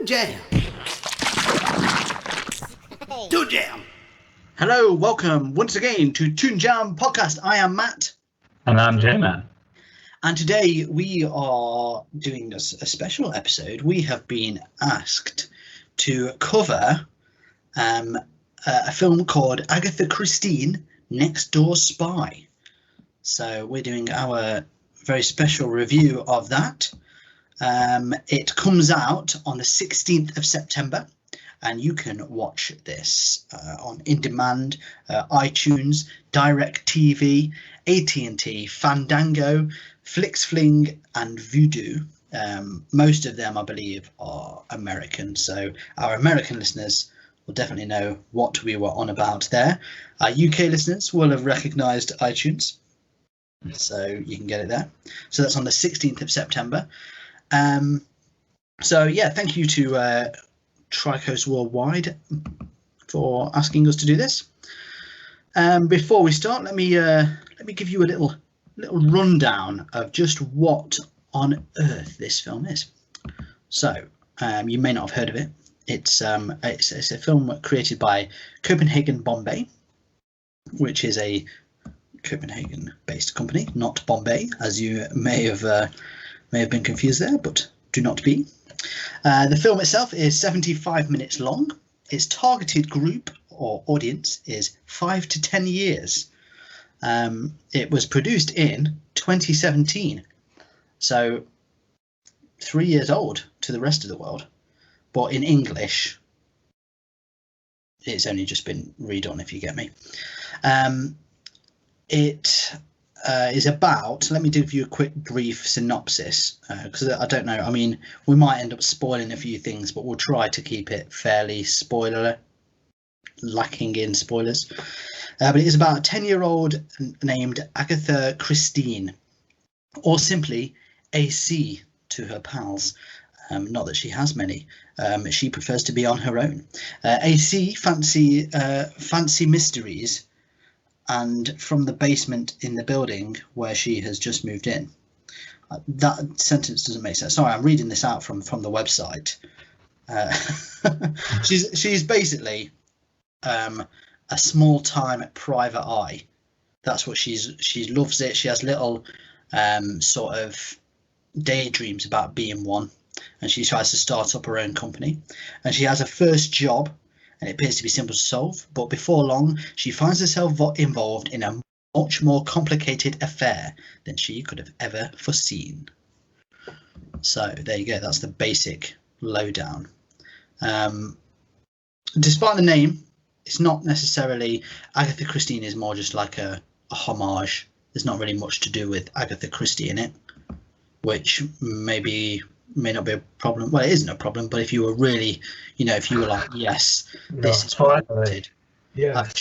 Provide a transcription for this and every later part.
Jam. Toon Jam. Hello, welcome once again to Toon Jam Podcast. I am Matt. And I'm J-Man. And today we are doing a special episode. We have been asked to cover a film called Agatha Christine, Next Door Spy. So we're doing our very special review of that. It comes out on the 16th of September, and you can watch this on in-demand, iTunes, DirecTV, AT&T, Fandango, FlixFling, and Vudu. Most of them, I believe, are American, so our American listeners will definitely know what we were on about there. Our UK listeners will have recognised iTunes, so you can get it there. So that's on the 16th of September. So yeah, thank you to Tricoast Worldwide for asking us to do this. Before we start, let me give you a little rundown of just what on earth this film is. So you may not have heard of it. It's a film created by Copenhagen Bombay, which is a Copenhagen-based company, not Bombay, as you may have been confused there, but do not be. The film itself is 75 minutes long. Its targeted group or audience is 5 to 10 years. It was produced in 2017, so 3 years old to the rest of the world, but in English it's only just been redone, if you get me. It is about, let me give you a quick brief synopsis, because I don't know, I mean, we might end up spoiling a few things, but we'll try to keep it fairly lacking in spoilers. But it is about a 10-year-old named Agatha Christine, or simply AC to her pals. Not that she has many. She prefers to be on her own. AC fancy mysteries, and from the basement in the building where she has just moved in. That sentence doesn't make sense. Sorry, I'm reading this out from the website. She's basically a small-time private eye. That's what she loves it. She has little sort of daydreams about being one, and she tries to start up her own company. And she has a first job, and it appears to be simple to solve, but before long she finds herself involved in a much more complicated affair than she could have ever foreseen. So there you go, that's the basic lowdown. Despite the name, it's not necessarily, Agatha Christine is more just like a homage. There's not really much to do with Agatha Christie in it, which may not be a problem. Well, it isn't a problem, but if you were really, if you were like, yes, this is what I wanted. Yeah. I've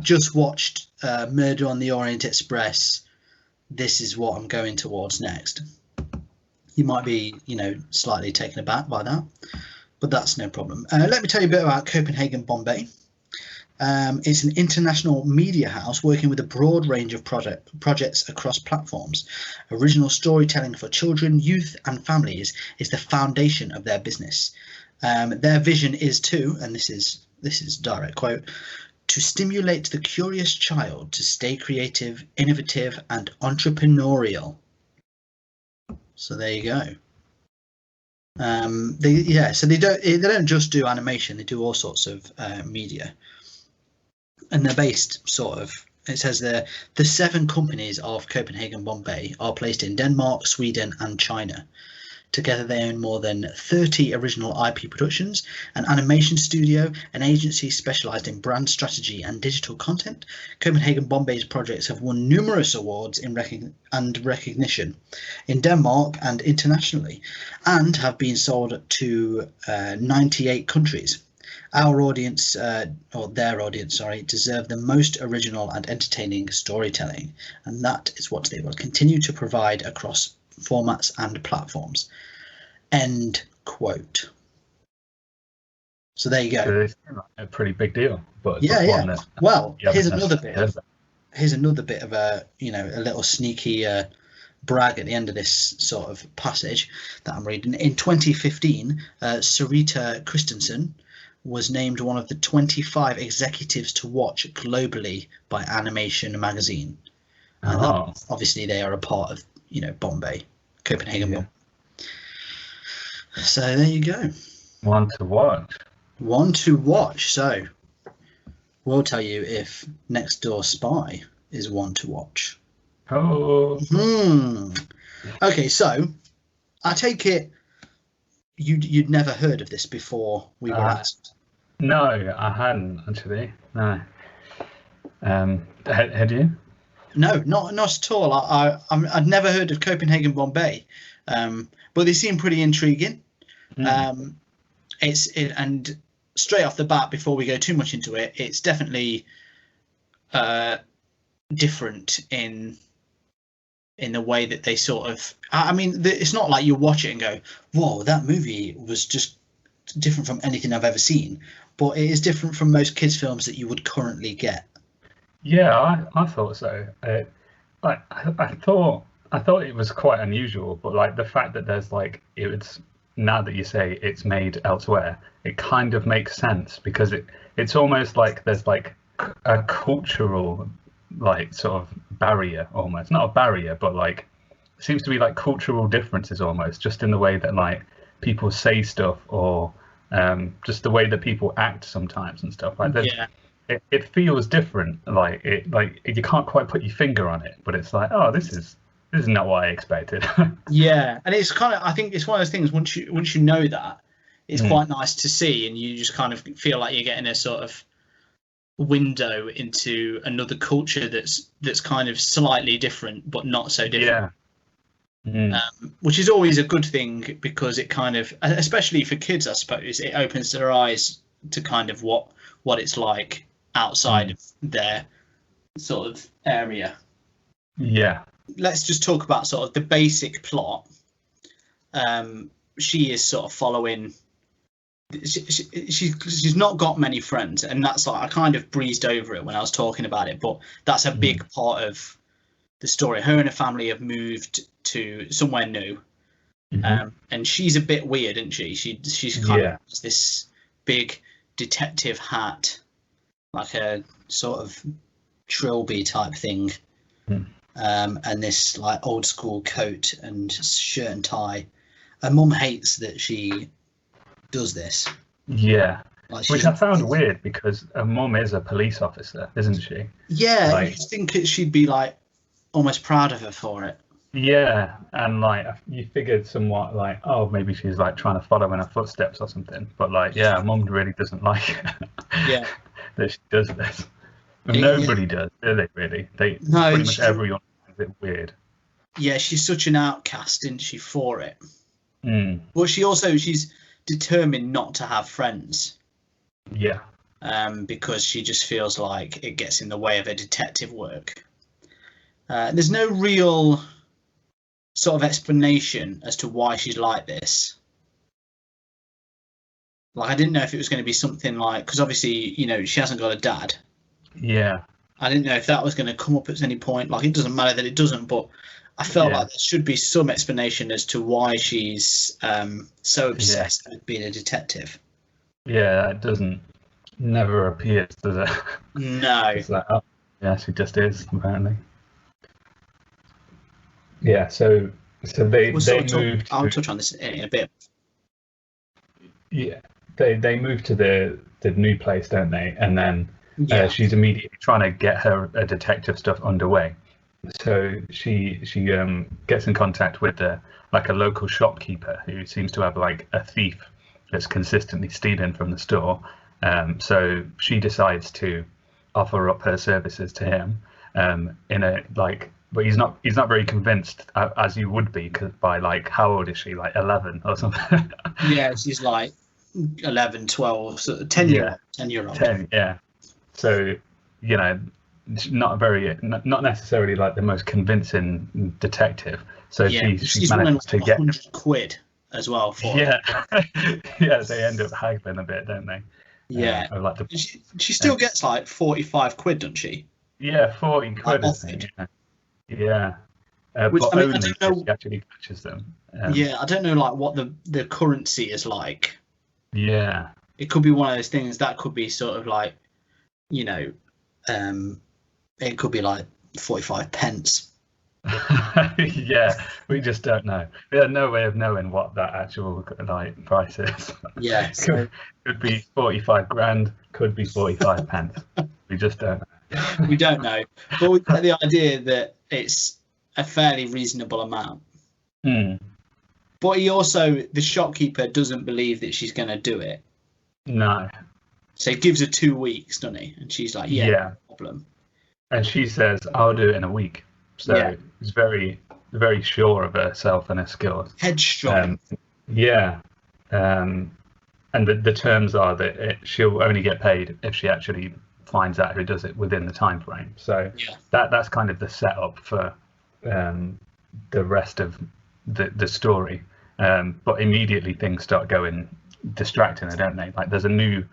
just watched Murder on the Orient Express. This is what I'm going towards next. You might be, slightly taken aback by that, but that's no problem. Let me tell you a bit about Copenhagen Bombay. It's an international media house working with a broad range of projects across platforms. Original storytelling for children, youth and families is the foundation of their business. Their vision is to, and this is direct quote, to stimulate the curious child to stay creative, innovative and entrepreneurial. So there you go. So they don't just do animation, they do all sorts of media. And they're based it says the 7 companies of Copenhagen Bombay are placed in Denmark, Sweden and China. Together they own more than 30 original IP productions, an animation studio, an agency specialised in brand strategy and digital content. Copenhagen Bombay's projects have won numerous awards and recognition in Denmark and internationally, and have been sold to 98 countries. Our audience, or their audience, deserve the most original and entertaining storytelling, and that is what they will continue to provide across formats and platforms. End quote. So there you go. It's a pretty big deal, but yeah. Well, here's another bit. That. Here's another bit of a a little sneaky brag at the end of this sort of passage that I'm reading. In 2015, Sarita Christensen was named one of the 25 executives to watch globally by Animation Magazine. And obviously they are a part of, Bombay, Copenhagen. Yeah. So there you go. One to watch. One to watch. So we'll tell you if Next Door Spy is one to watch. Oh. Okay, so I take it you'd never heard of this before we were asked. No, I hadn't actually. No. Had you? No, not at all. I'd never heard of Copenhagen Bombay, but they seem pretty intriguing. And straight off the bat, before we go too much into it, it's definitely different in the way that they sort of. I mean, it's not like you watch it and go, "Whoa, that movie was just different from anything I've ever seen." But it is different from most kids' films that you would currently get. Yeah, I thought so. I thought it was quite unusual, but like the fact that there's like it's now that you say it's made elsewhere, it kind of makes sense because it's almost like there's like a cultural like sort of barrier, almost not a barrier, but like seems to be like cultural differences almost, just in the way that like people say stuff or just the way that people act sometimes and stuff like that. It feels different, like you can't quite put your finger on it, but it's like, oh, this is not what I expected. Yeah, and it's kind of, I think it's one of those things, once you know that, it's quite nice to see, and you just kind of feel like you're getting a sort of window into another culture that's kind of slightly different but not so different. Which is always a good thing, because it kind of, especially for kids, I suppose, it opens their eyes to kind of what it's like outside of their sort of area. Yeah. Let's just talk about sort of the basic plot. She is sort of following. She's not got many friends, and that's like, I kind of breezed over it when I was talking about it, but that's a big part of the story. Her and her family have moved to somewhere new, and she's a bit weird, isn't she? She's kind of this big detective hat, like a sort of trilby type thing, and this like old school coat and shirt and tie. Her mum hates that she does this. Yeah, like, which I found weird, because her mum is a police officer, isn't she? Yeah, like, you think she'd be like almost proud of her for it. Yeah, and like you figured somewhat like, oh, maybe she's like trying to follow in her footsteps or something, but like, yeah, mum really doesn't like it. That she does this. And nobody does, do they? Really? Pretty much everyone finds it weird. Yeah, she's such an outcast, isn't she, for it? But she's determined not to have friends. Yeah. Because she just feels like it gets in the way of her detective work. There's no real sort of explanation as to why she's like this. Like, I didn't know if it was going to be something like, because obviously, she hasn't got a dad. Yeah. I didn't know if that was going to come up at any point. Like, it doesn't matter that it doesn't, but I felt like there should be some explanation as to why she's so obsessed with being a detective. Yeah, it never appears, does it? No. It's like, oh, yeah, she just is, apparently. Yeah, so they moved. I'll touch on this in a bit. Yeah, they moved to the new place, don't they? And then she's immediately trying to get her detective stuff underway. So she gets in contact with a local shopkeeper who seems to have like a thief that's consistently stealing from the store. So she decides to offer up her services to him but he's not very convinced, as you would be, by like, how old is she, like 11 or something? Yeah, she's like 11, 12, so 10-year-old. 10, yeah. So not necessarily like the most convincing detective. So she managed to get £100 as well for yeah. Yeah, they end up haggling a bit, don't they? Yeah. She still gets like £45, doesn't she? Yeah, 40 quid. I think. Yeah. Which but I mean, I only don't if know. she actually catches them. Yeah, I don't know like what the currency is like. Yeah. It could be one of those things that could be sort of like, you know, it could be like 45 pence. Yeah, we just don't know. We have no way of knowing what that actual like price is. Yeah, so Could be 45 grand, could be 45 pence. We just don't know. we don't know, but we get the idea that it's a fairly reasonable amount. Hmm. But the shopkeeper doesn't believe that she's going to do it. No. So he gives her 2 weeks, doesn't he? And she's like, yeah, Yeah. no problem. And she says, I'll do it in a week. So Yeah. it's very, very sure of herself and her skills. Headstrong. Yeah. And the terms are that she'll only get paid if she actually finds out who does it within the time frame. So Yeah. that's kind of the setup for the rest of the story. But immediately things start going distracting, don't they? Like there's a new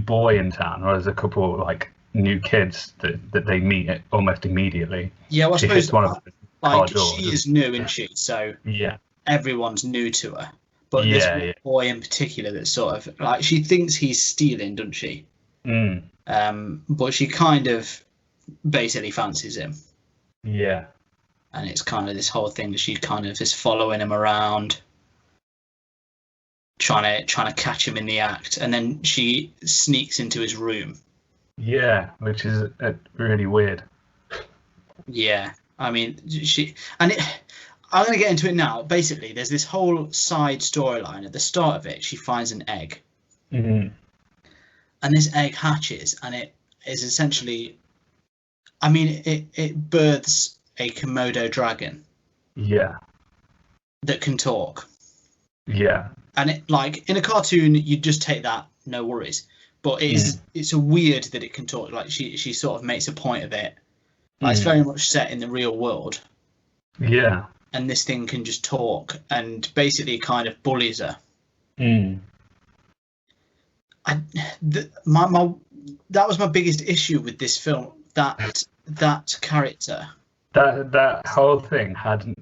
boy in town, or there's a couple like new kids that they meet almost immediately. Yeah, well, I She suppose hits one of the car like doors. she is new, isn't she? So Yeah. everyone's new to her. But this Yeah. boy in particular that sort of like she thinks he's stealing, doesn't she? Mm. But she kind of basically fancies him. Yeah. And it's kind of this whole thing that she kind of is following him around, trying to catch him in the act, and then she sneaks into his room. Yeah, which is really weird. Yeah, I mean, I'm going to get into it now. Basically, there's this whole side storyline. At the start of it, she finds an egg, Mm-hmm. and this egg hatches, and it is essentially, I mean, it births a Komodo dragon. Yeah. That can talk. Yeah. And it, like in a cartoon, you'd just take that, no worries. But it's a weird that it can talk. Like she sort of makes a point of it. Like it's very much set in the real world. Yeah. And this thing can just talk and basically kind of bullies her. Mm. That was my biggest issue with this film. That character. That whole thing had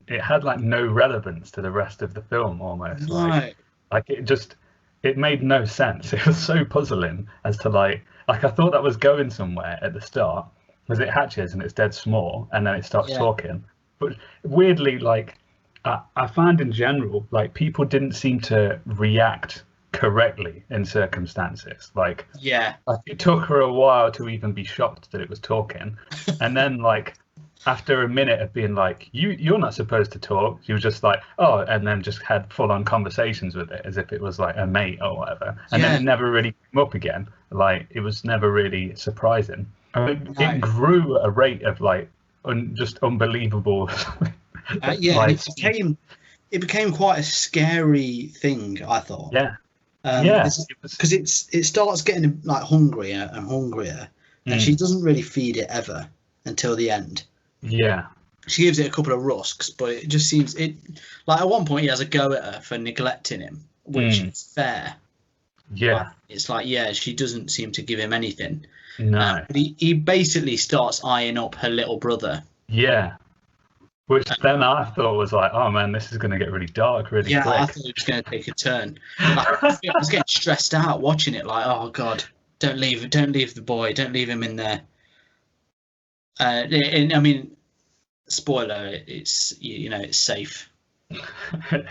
like no relevance to the rest of the film almost. No. Like it made no sense. It was so puzzling as to like I thought that was going somewhere at the start because it hatches and it's dead small and then it starts talking. But weirdly, like I find in general, like people didn't seem to react correctly in circumstances. Like it took her a while to even be shocked that it was talking, and then like after a minute of being like, you're not supposed to talk, she was just like, oh, and then just had full-on conversations with it as if it was like a mate or whatever, and then it never really came up again. Like it was never really surprising. I mean, it grew at a rate of like just unbelievable. Like, it became quite a scary thing, I thought. Because it starts getting like hungrier and hungrier, and she doesn't really feed it ever until the end. Yeah. She gives it a couple of rusks, but it just seems like at one point he has a go at her for neglecting him, which is fair. Yeah. It's like, she doesn't seem to give him anything. No. But he basically starts eyeing up her little brother. Yeah. Which then I thought was like, oh man, this is going to get really dark really quick. I thought it was going to take a turn. Like, I was getting stressed out watching it. Like, oh god, don't leave the boy, don't leave him in there. I mean, spoiler, it's it's safe. I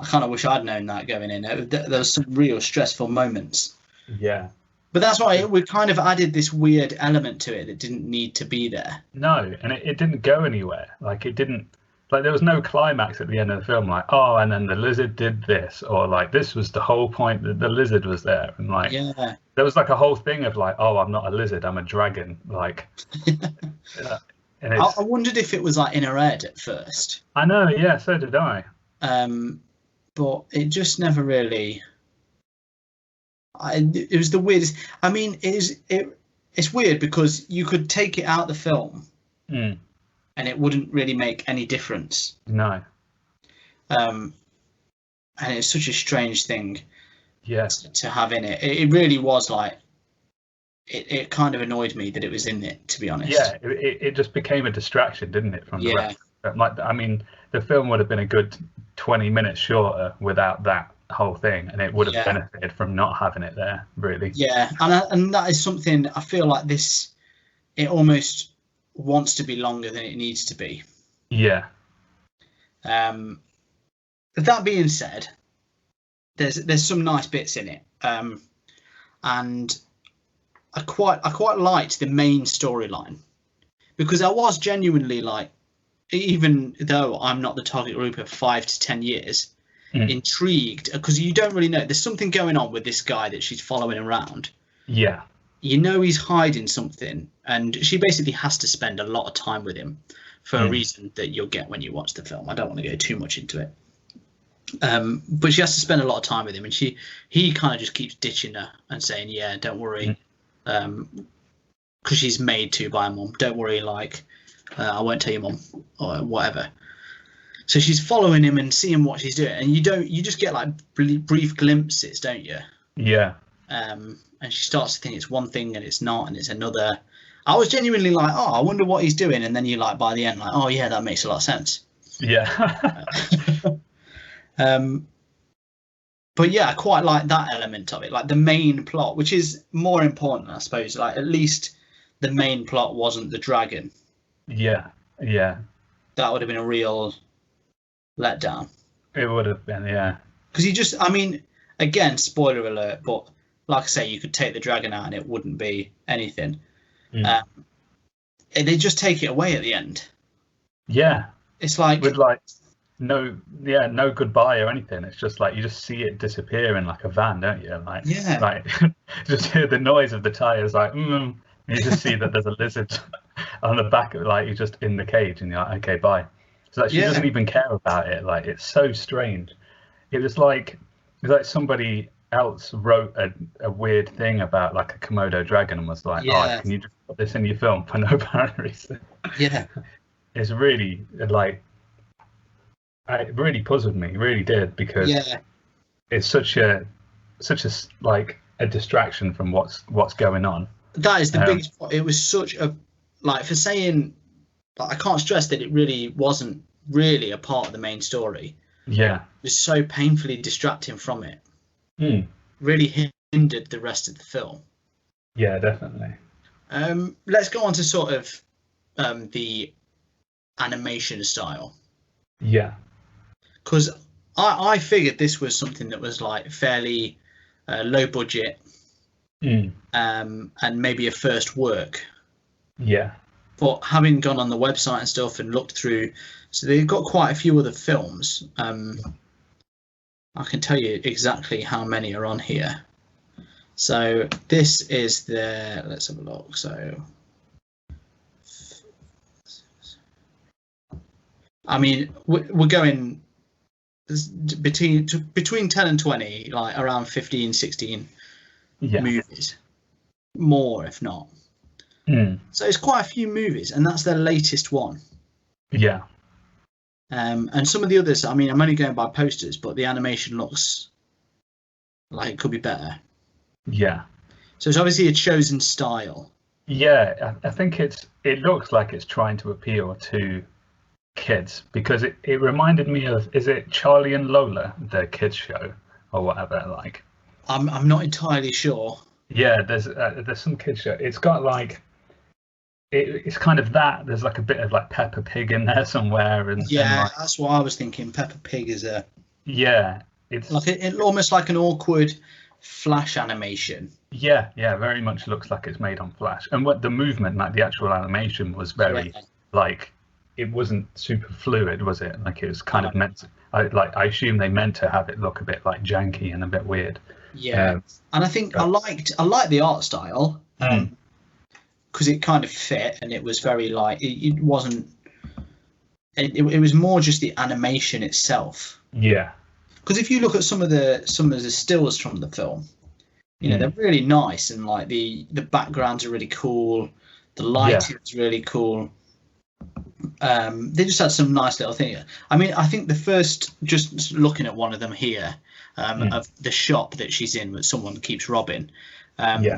kind of wish I'd known that going in. There was some real stressful moments. Yeah. But that's why we kind of added this weird element to it that didn't need to be there. No, and it didn't go anywhere. Like it didn't. Like there was no climax at the end of the film. Like, oh, and then the lizard did this, or like this was the whole point that the lizard was there, and like there was like a whole thing of like, oh, I'm not a lizard, I'm a dragon. Like, and I wondered if it was like in her head at first. I know, yeah, so did I. But it just never really. It was the weirdest. I mean, it's weird because you could take it out of the film, and it wouldn't really make any difference. No. And it's such a strange thing. Yes. To have in it. It really was like it kind of annoyed me that it was in it, to be honest. Yeah, it just became a distraction, didn't it, from the Yeah. rest? Like, I mean, the film would have been a good 20 minutes shorter without that whole thing, and it would have Yeah. benefited from not having it there, really. Yeah, and that is something I feel like this. It almost wants to be longer than it needs to be. Yeah. But that being said, there's some nice bits in it, and I quite liked the main storyline, because I was genuinely like, even though I'm not the target group of 5 to 10 years, intrigued, because you don't really know. There's something going on with this guy that she's following around. Yeah. You know he's hiding something, and she basically has to spend a lot of time with him for a reason that you'll get when you watch the film. I don't want to go too much into it. But she has to spend a lot of time with him, and he kind of just keeps ditching her and saying, yeah, don't worry, because she's made to by her mum. Don't worry, like, I won't tell your mum or whatever. So she's following him and seeing what she's doing, and you just get like brief glimpses, don't you? Yeah. And she starts to think it's one thing and it's not, and it's another. I was genuinely like, oh, I wonder what he's doing, and then you like by the end like, oh yeah, that makes a lot of sense. Yeah. But yeah, I quite like that element of it, like the main plot, which is more important, I suppose. Like, at least the main plot wasn't the dragon. Yeah. That would have been a real letdown. It would have been, yeah. Because you just, I mean, again, spoiler alert, but like I say, you could take the dragon out and it wouldn't be anything. They just take it away at the end. Yeah. It's like, with like no goodbye or anything. It's just like you just see it disappear in like a van, don't you? Like, yeah, like just hear the noise of the tires, like you just see that there's a lizard on the back of, like, you're just in the cage, and you're like, okay, bye. So like, she doesn't even care about it. Like, it's so strange. It was like somebody else wrote a weird thing about like a Komodo dragon and was like, oh, can you just put this in your film for no apparent reason? Yeah. It's really like, it really puzzled me, really did, because it's such a like a distraction from what's going on. That is the biggest part. It was such a, like, for saying, like, I can't stress that it really wasn't really a part of the main story. Yeah. It was so painfully distracting from it. Really hindered the rest of the film. Yeah, definitely. Let's go on to sort of the animation style. Yeah. Because I figured this was something that was like fairly low budget, and maybe a first work. Yeah. But having gone on the website and stuff and looked through, so they've got quite a few other films. I can tell you exactly how many are on here. So this is their, let's have a look. So, I mean, we're going between 10 and 20, like around 15, 16 movies, more if not. So it's quite a few movies, and that's their latest one. Yeah. And some of the others, I mean, I'm only going by posters, but the animation looks like it could be better. Yeah. So it's obviously a chosen style. Yeah, I think it looks like it's trying to appeal to kids, because it reminded me of, is it Charlie and Lola, the kids show or whatever? Like, I'm not entirely sure. Yeah, there's some kids show. It's got like, it's kind of that. There's like a bit of like Peppa Pig in there somewhere, and like, that's what I was thinking. Peppa Pig is a it's like it almost like an awkward Flash animation. Yeah, very much looks like it's made on Flash, and what the movement, like the actual animation, was very like, it wasn't super fluid, was it? Like, it was kind of meant to, I assume they meant to have it look a bit like janky and a bit weird. Yeah, and I think I liked the art style. Because it kind of fit, and it was very like, it wasn't. It was more just the animation itself. Yeah. Because if you look at some of the stills from the film, you know, they're really nice, and like the backgrounds are really cool, the lighting is really cool. They just had some nice little things. I mean, I think the first, just looking at one of them here, of the shop that she's in, that someone keeps robbing.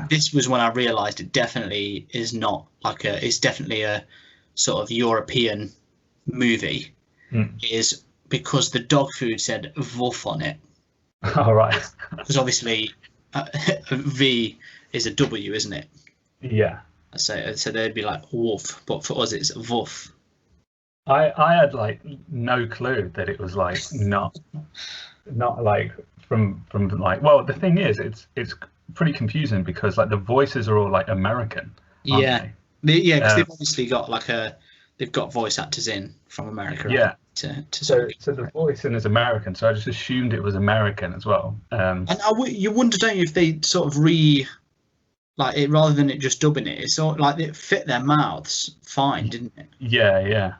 This was when I realised it definitely is not like it's definitely a sort of European movie. Is because the dog food said "woof" on it. All right. Because obviously V is a W, isn't it? Yeah. So they'd be like "woof," but for us it's "woof." I had like no clue that it was like not like from like, well, the thing is it's pretty confusing because like the voices are all like American, aren't Yeah, because they've obviously got they've got voice actors in from America. Yeah. So the voice in is American, so I just assumed it was American as well. And you wonder, don't you, if they sort of like it rather than it just dubbing it, it's sort of like it fit their mouths fine, didn't it? Yeah.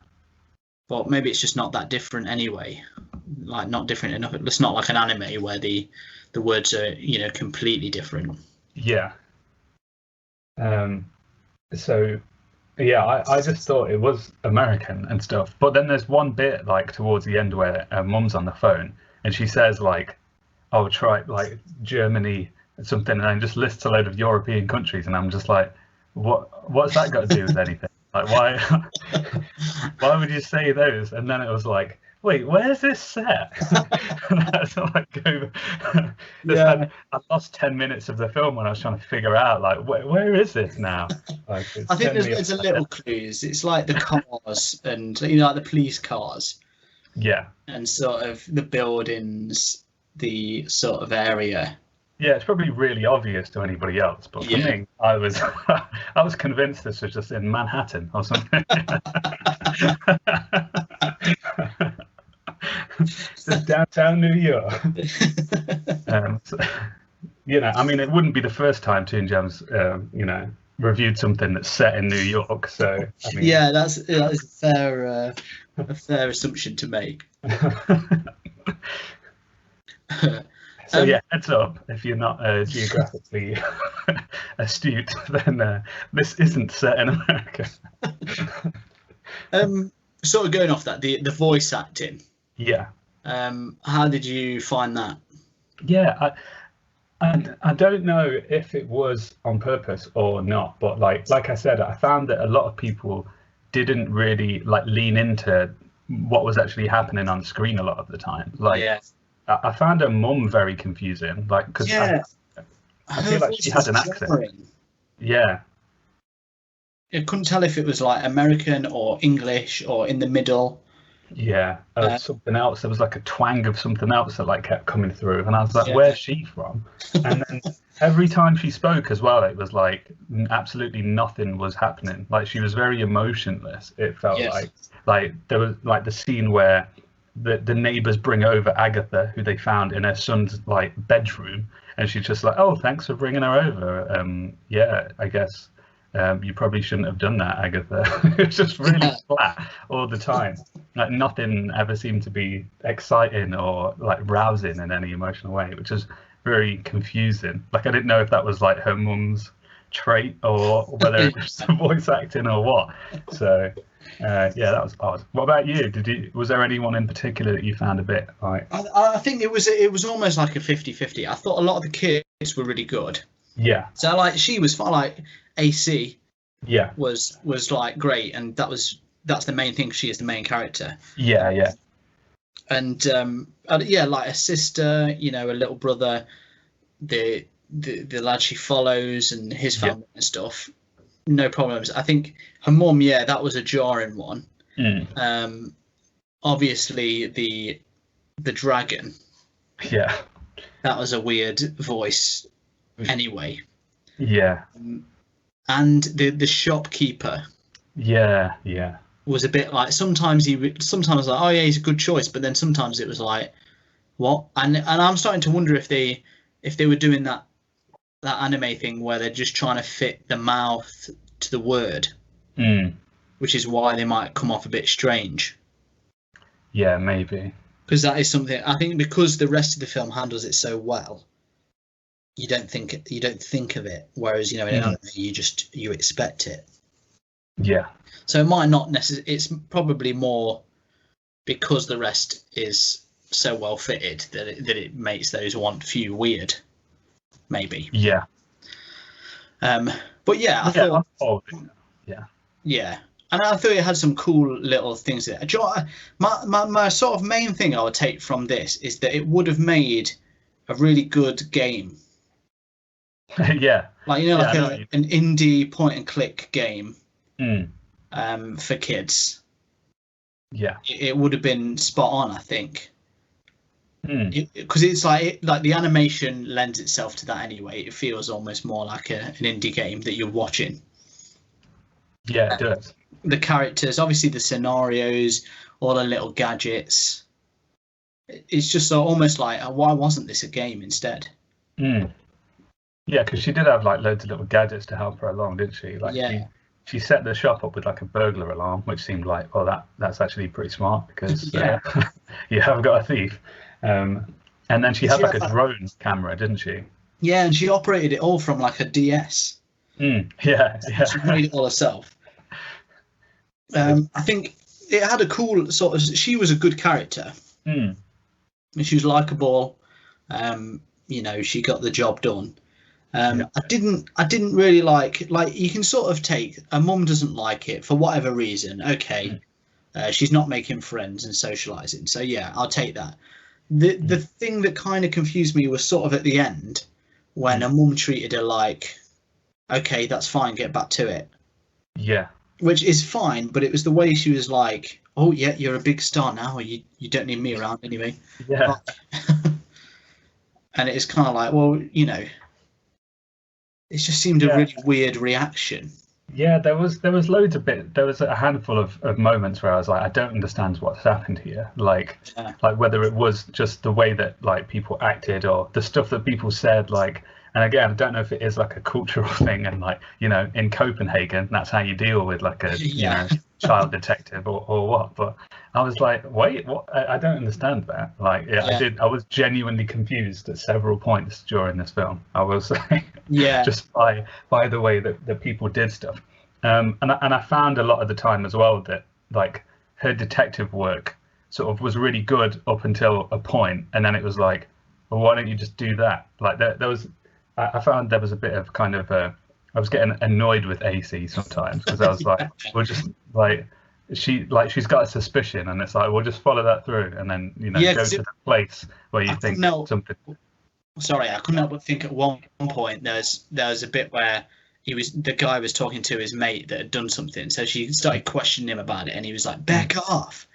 But maybe it's just not that different anyway. Like not different enough. It's not like an anime where the words are completely different. Yeah. So yeah, I just thought it was American and stuff. But then there's one bit like towards the end where Mum's on the phone and she says like, "Oh, try like Germany and something," and then just lists a load of European countries, and I'm just like, what's that got to do with anything? Like, why would you say those? And then it was like, wait, where's this set? So I lost 10 minutes of the film when I was trying to figure out like where is this now? Like, I think there's a little clues. It's like the cars and like the police cars. Yeah. And sort of the buildings, the sort of area. Yeah, it's probably really obvious to anybody else, but for me, I was convinced this was just in Manhattan or something. Just downtown New York. So, I mean, it wouldn't be the first time Toon Jam's, reviewed something that's set in New York. So I mean, yeah, that is a fair assumption to make. So yeah, heads up if you're not geographically astute, then this isn't set in America. Sort of going off that, the voice acting. Yeah. How did you find that? Yeah, I don't know if it was on purpose or not, but like I said, I found that a lot of people didn't really like lean into what was actually happening on screen a lot of the time. Like, yeah. I found her mum very confusing, like because I feel like she had an accent. Yeah. I couldn't tell if it was like American or English or in the middle. Yeah, something else. There was like a twang of something else that like kept coming through, and I was like, "Where's she from?" And then every time she spoke as well, it was like absolutely nothing was happening. Like she was very emotionless. It felt like there was like the scene where the neighbors bring over Agatha, who they found in her son's like bedroom, and she's just like, "Oh, thanks for bringing her over. Yeah, I guess." You probably shouldn't have done that, Agatha. It was just really flat all the time. Like nothing ever seemed to be exciting or like rousing in any emotional way, which was very confusing. Like I didn't know if that was like her mum's trait or whether it was the voice acting or what. So yeah, that was odd. What about you? Was there anyone in particular that you found a bit like? I think it was almost like a 50-50. I thought a lot of the kids were really good. Yeah. So like she was fine, like AC. Yeah. Was like great, and that's the main thing. She is the main character. Yeah. And like a sister, a little brother, the lad she follows and his family and stuff. No problems. I think her mum, that was a jarring one. Obviously the dragon. Yeah. That was a weird voice. Anyway. Yeah. And the shopkeeper. Yeah. Was a bit like sometimes like, oh yeah, he's a good choice, but then sometimes it was like, what? And I'm starting to wonder if they were doing that anime thing where they're just trying to fit the mouth to the word, which is why they might come off a bit strange. Yeah, maybe. Because that is something I think, because the rest of the film handles it so well. You don't think of it, whereas in an anime you expect it. Yeah. So it might not necessarily. It's probably more because the rest is so well fitted that it makes those few weird. Maybe. Yeah. But yeah, I thought, yeah, and I thought it had some cool little things there. Do you know what, my sort of main thing I would take from this is that it would have made a really good game. yeah, Like, you know, yeah, like an indie point and click game Mm. For kids. Yeah, It would have been spot on, I think. Mm. Because it's like the animation lends itself to that anyway. It feels almost more like an indie game that you're watching. Yeah, it does. The characters, obviously the scenarios, all the little gadgets. It's just so almost like, why wasn't this a game instead? Mm. Yeah, because she did have like loads of little gadgets to help her along, didn't she? Like Yeah. she set the shop up with like a burglar alarm, which seemed like, well, that's actually pretty smart because Yeah. you have got a thief. And then she had like a drone camera, didn't she? Yeah, and she operated it all from like a DS. Yeah. She made it all herself. I think it had a cool sort of. She was a good character. Mm. She was likable. You know, she got the job done. I didn't really like you can sort of take a mum doesn't like it for whatever reason. Okay, she's not making friends and socializing. So yeah, I'll take that. The thing that kind of confused me was sort of at the end when her mum treated her like, okay, that's fine, get back to it. Yeah. Which is fine, but it was the way she was like, oh yeah, you're a big star now, you don't need me around anyway. Yeah. And it's kind of like, well, you know, it just seemed a really weird reaction. Yeah, there was loads of there was a handful of moments where I was like, I don't understand what's happened here. Like whether it was just the way that like people acted or the stuff that people said, like, and again, I don't know if it is like a cultural thing and like, you know, in Copenhagen, that's how you deal with like a, you know, child detective or what. But I was like, wait, what? I don't understand that. Like, I was genuinely confused at several points during this film. I was just by the way that people did stuff. And I found a lot of the time as well that like her detective work sort of was really good up until a point, and then it was like, well, why don't you just do that? Like there was, I found there was a bit of kind of I was getting annoyed with AC sometimes because I was like, we're just like she's got a suspicion and it's like we'll just follow that through and then, you know, go to the place where you think something. Sorry, I couldn't help but think at one point there was a bit where the guy was talking to his mate that had done something, so she started questioning him about it and he was like, back off.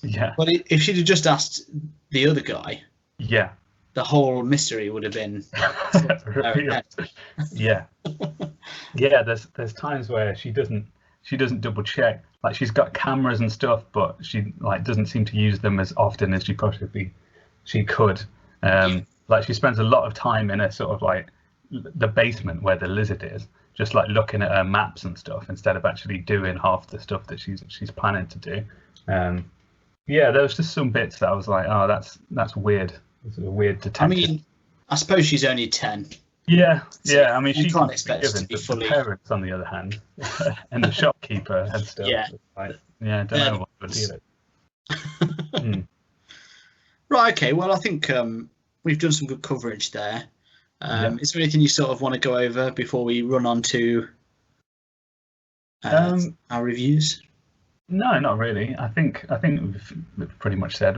Yeah. But if she'd have just asked the other guy, the whole mystery would have been yeah. There's times where she doesn't double check. Like she's got cameras and stuff, but she like doesn't seem to use them as often as she could. Like she spends a lot of time in a sort of like the basement where the lizard is, just like looking at her maps and stuff instead of actually doing half the stuff that she's planning to do. There was just some bits that I was like, oh, that's weird. It's a weird detective. I mean, I suppose she's only 10. Yeah. I mean, she can't expect it to be fully. The parents, on the other hand, and the shopkeeper and stuff. I don't know what to do with it. Right. Okay. Well, I think we've done some good coverage there. Is there anything you sort of want to go over before we run on to our reviews? No, not really. I think we've pretty much said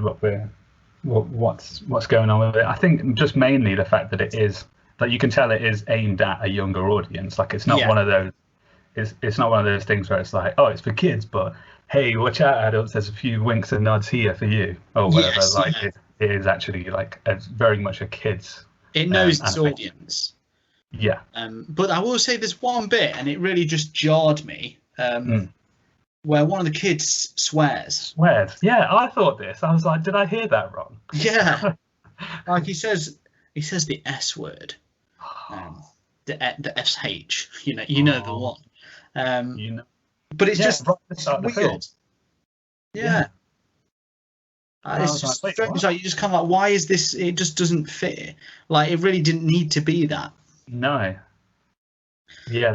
what's going on with it. I think just mainly the fact that it is that you can tell it is aimed at a younger audience. Like it's not one of those. It's not one of those things where it's like, oh, it's for kids, but hey, watch out, adults. There's a few winks and nods here for you, or whatever. It is actually like very much a kids. It knows its audience. Yeah. But I will say there's one bit, and it really just jarred me. Where one of the kids swears. Yeah, I thought this. I was like, did I hear that wrong? Yeah. Like he says the S word. The SH. You know the one. But it's just weird. Yeah. It's just strange. Like you just kind of like, why is this? It just doesn't fit. Like it really didn't need to be that. No. Yeah,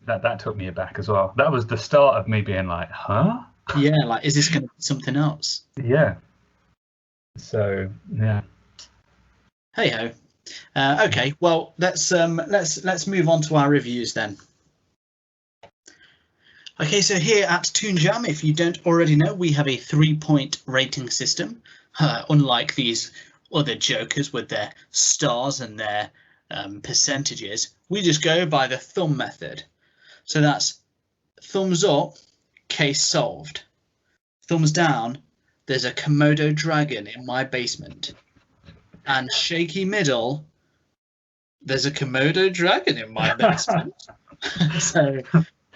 that took me aback as well. That was the start of me being like, huh? Yeah, like is this going to be something else? Yeah. So yeah. Hey ho. Okay, well, let's move on to our reviews then. Okay, so here at Toon Jam, if you don't already know, we have a 3-point rating system. Unlike these other jokers with their stars and their percentages, we just go by the thumb method. So that's thumbs up, case solved. Thumbs down, there's a Komodo dragon in my basement. And shaky middle, there's a Komodo dragon in my basement. So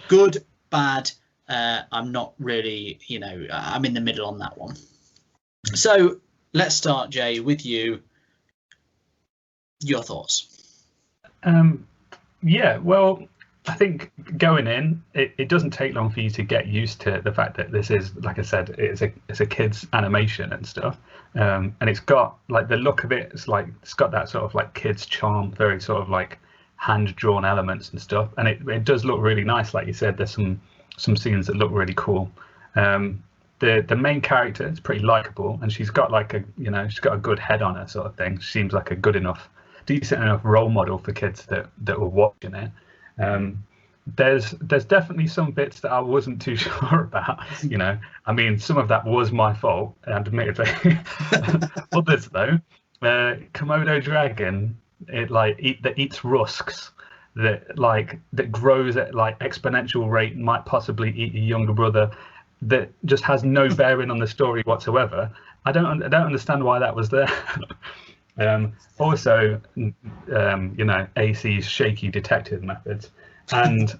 good, bad. I'm not really, I'm in the middle on that one. So let's start, Jay, with you. Your thoughts? Yeah, well, I think going in, it doesn't take long for you to get used to the fact that this is, like I said, it's a kid's animation and stuff, and it's got like the look of it. It's got that sort of like kids charm, very sort of like hand drawn elements and stuff, and it does look really nice. Like you said, there's some scenes that look really cool. The main character is pretty likable, and she's got like she's got a good head on her sort of thing. She seems like a decent enough role model for kids that were watching it. There's definitely some bits that I wasn't too sure about. I mean, some of that was my fault, admittedly. Others though, Komodo dragon, that eats rusks, that grows at like exponential rate, might possibly eat your younger brother, that just has no bearing on the story whatsoever. I don't understand why that was there. Also, AC's shaky detective methods, and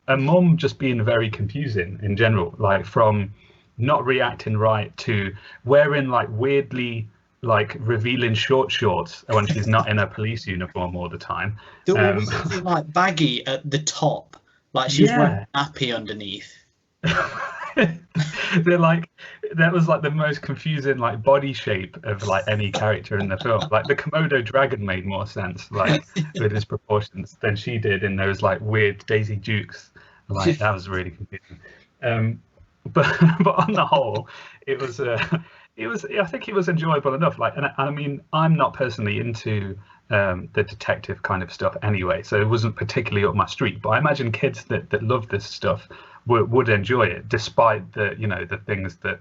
a mum just being very confusing in general, like from not reacting right to wearing like weirdly like revealing shorts when she's not in a police uniform all the time. Like baggy at the top, like she's wearing nappy underneath. They're like, that was like the most confusing like body shape of like any character in the film. Like the Komodo dragon made more sense like with his proportions than she did in those like weird Daisy Dukes. Like that was really confusing. But on the whole, I think it was enjoyable enough. Like, and I mean, I'm not personally into the detective kind of stuff anyway, so it wasn't particularly up my street. But I imagine kids that love this stuff would enjoy it, despite the things that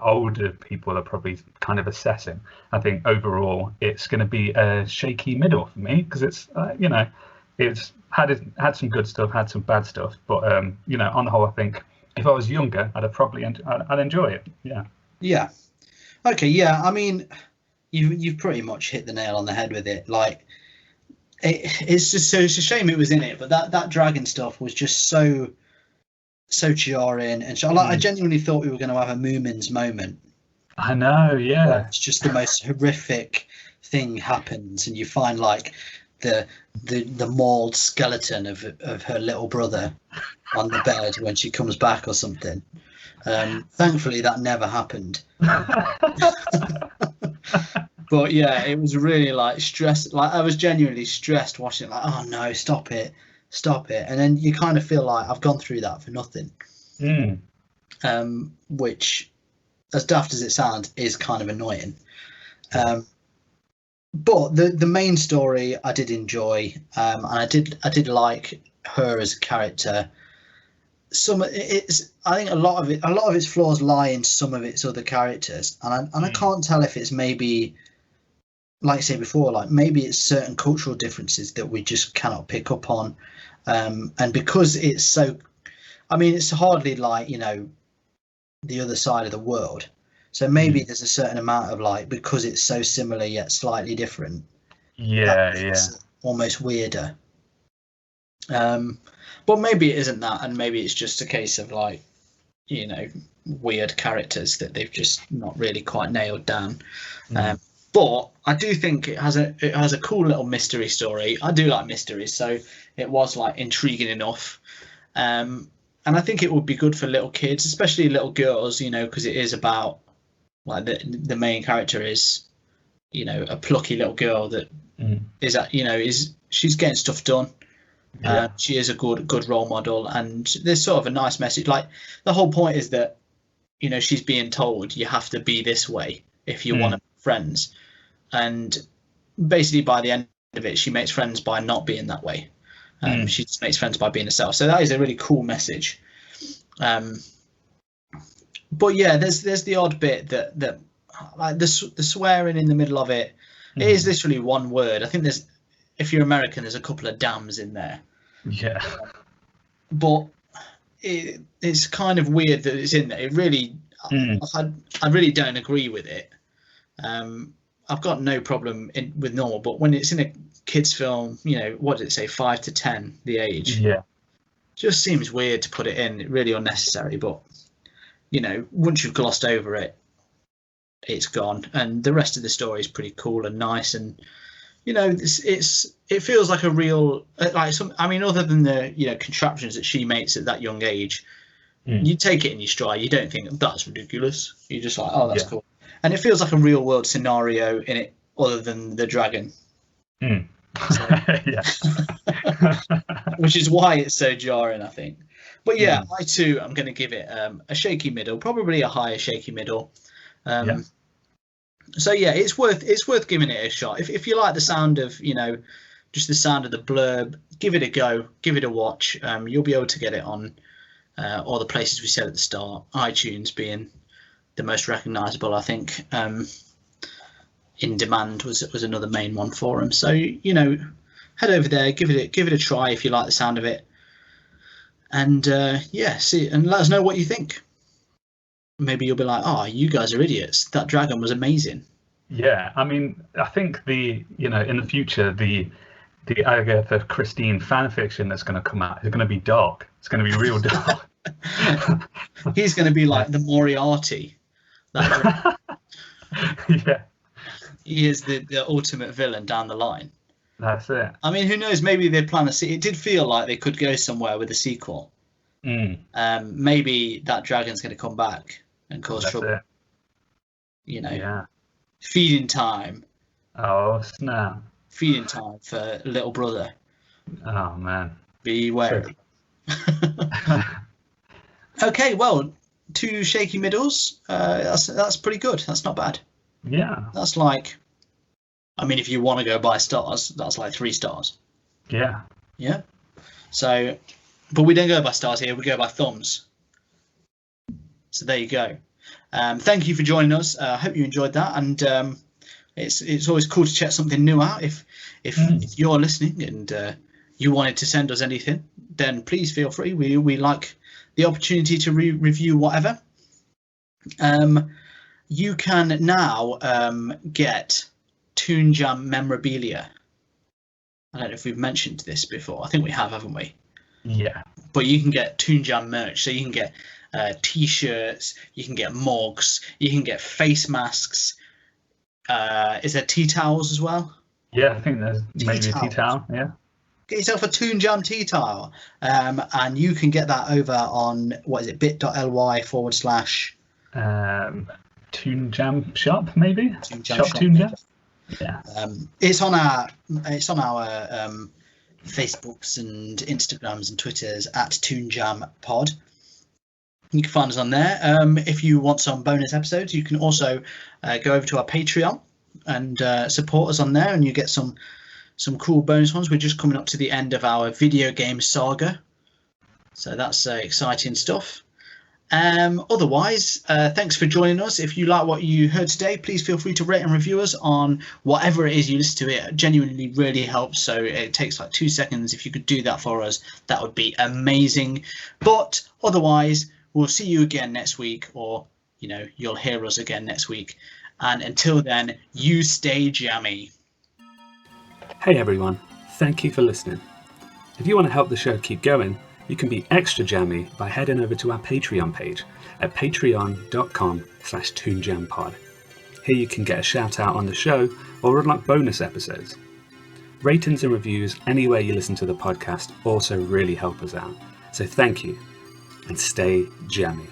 older people are probably kind of assessing. I think overall it's going to be a shaky middle for me, because it's it's had some good stuff, had some bad stuff, but on the whole, I think if I was younger, I'd enjoy it. Yeah. Okay. Yeah. I mean, you've pretty much hit the nail on the head with it. Like, it's just it's a shame it was in it, but that dragon stuff was just so jarring, and so I genuinely thought we were going to have a Moomins moment. I know. Yeah. It's just the most horrific thing happens, and you find like the mauled skeleton of her little brother on the bed when she comes back or something. Thankfully that never happened. But yeah, it was really like stressed. Like I was genuinely stressed watching it, like, oh no, stop it. And then you kind of feel like I've gone through that for nothing. Which, as daft as it sounds, is kind of annoying. But the main story I did enjoy, and I did like her as a character. I think a lot of its flaws lie in some of its other characters, and I can't tell if it's maybe, like I said before, like maybe it's certain cultural differences that we just cannot pick up on, and because it's so, I mean, it's hardly like the other side of the world. So maybe there's a certain amount of like, because it's so similar yet slightly different. It's almost weirder. But maybe it isn't that, and maybe it's just a case of like, weird characters that they've just not really quite nailed down. But I do think it has a cool little mystery story. I do like mysteries, so it was like intriguing enough. And I think it would be good for little kids, especially little girls, because it is about like the main character is, a plucky little girl that she's getting stuff done. She is a good role model, and there's sort of a nice message. Like the whole point is that she's being told you have to be this way if you want to be friends, and basically by the end of it, she makes friends by not being that way. She just makes friends by being herself. So that is a really cool message. But yeah, there's the odd bit that like the swearing in the middle of it. It is literally one word. I think if you're American, there's a couple of damns in there. Yeah. But it's kind of weird that it's in there. It really, I really don't agree with it. I've got no problem with normal, but when it's in a kids film, what did it say, 5 to 10, the age? Yeah. Just seems weird to put it in. Really unnecessary. But once you've glossed over it, it's gone, and the rest of the story is pretty cool and nice, and it feels like a real other than the contraptions that she makes at that young age, you take it in your stride. You don't think that's ridiculous. You're just like, oh, that's cool, and it feels like a real world scenario in it, other than the dragon. So, which is why it's so jarring, I think. But yeah, I too am going to give it a shaky middle, probably a higher shaky middle. So yeah, it's worth giving it a shot. If you like the sound of just the sound of the blurb, give it a go, give it a watch. You'll be able to get it on all the places we said at the start, iTunes being the most recognisable, I think. In Demand was another main one for them. So head over there, give it a try if you like the sound of it, and see and let us know what you think. Maybe you'll be like, oh, you guys are idiots. That dragon was amazing. Yeah, I mean, I think in the future, the Agatha Christine fan fiction that's going to come out is going to be dark. It's going to be real dark. He's going to be like the Moriarty. Yeah. He is the ultimate villain down the line. That's it. I mean, who knows? Maybe they plan a sequel. It did feel like they could go somewhere with a sequel. Maybe that dragon's going to come back and cause trouble. Yeah. Feeding time. Oh snap! Feeding time for little brother. Oh man. Be wary. Okay, well, 2 shaky middles. That's pretty good. That's not bad. Yeah. That's like, I mean, if you want to go by stars, that's like 3 stars. Yeah. Yeah. So, but we don't go by stars here. We go by thumbs. So there you go. Thank you for joining us. I hope you enjoyed that, and it's always cool to check something new out. If you're listening and you wanted to send us anything, then please feel free. We like the opportunity to review whatever. You can now get Toon Jam memorabilia. I don't know if we've mentioned this before. I think we have, haven't we? Yeah. But you can get Toon Jam merch, so you can get T-shirts, you can get mugs, you can get face masks. Is there tea towels as well? Yeah, I think there's maybe a tea towel. Yeah. Get yourself a Toon Jam tea towel, and you can get that over on bit.ly / Toon Jam shop, maybe. Shop Toon Jam. Yeah. It's on our Facebooks and Instagrams and Twitters at Toon Jam Pod. You can find us on there. If you want some bonus episodes, you can also go over to our Patreon and support us on there, and you get some cool bonus ones. We're just coming up to the end of our video game saga, so that's exciting stuff. Otherwise, thanks for joining us. If you like what you heard today, please feel free to rate and review us on whatever it is you listen to. It genuinely really helps, so it takes like 2 seconds. If you could do that for us, that would be amazing. But otherwise, we'll see you again next week, or you'll hear us again next week. And until then, you stay jammy. Hey everyone, thank you for listening. If you want to help the show keep going, you can be extra jammy by heading over to our Patreon page at patreon.com/toonjampod. Here you can get a shout out on the show or unlock bonus episodes. Ratings and reviews anywhere you listen to the podcast also really help us out. So thank you, and stay jammy.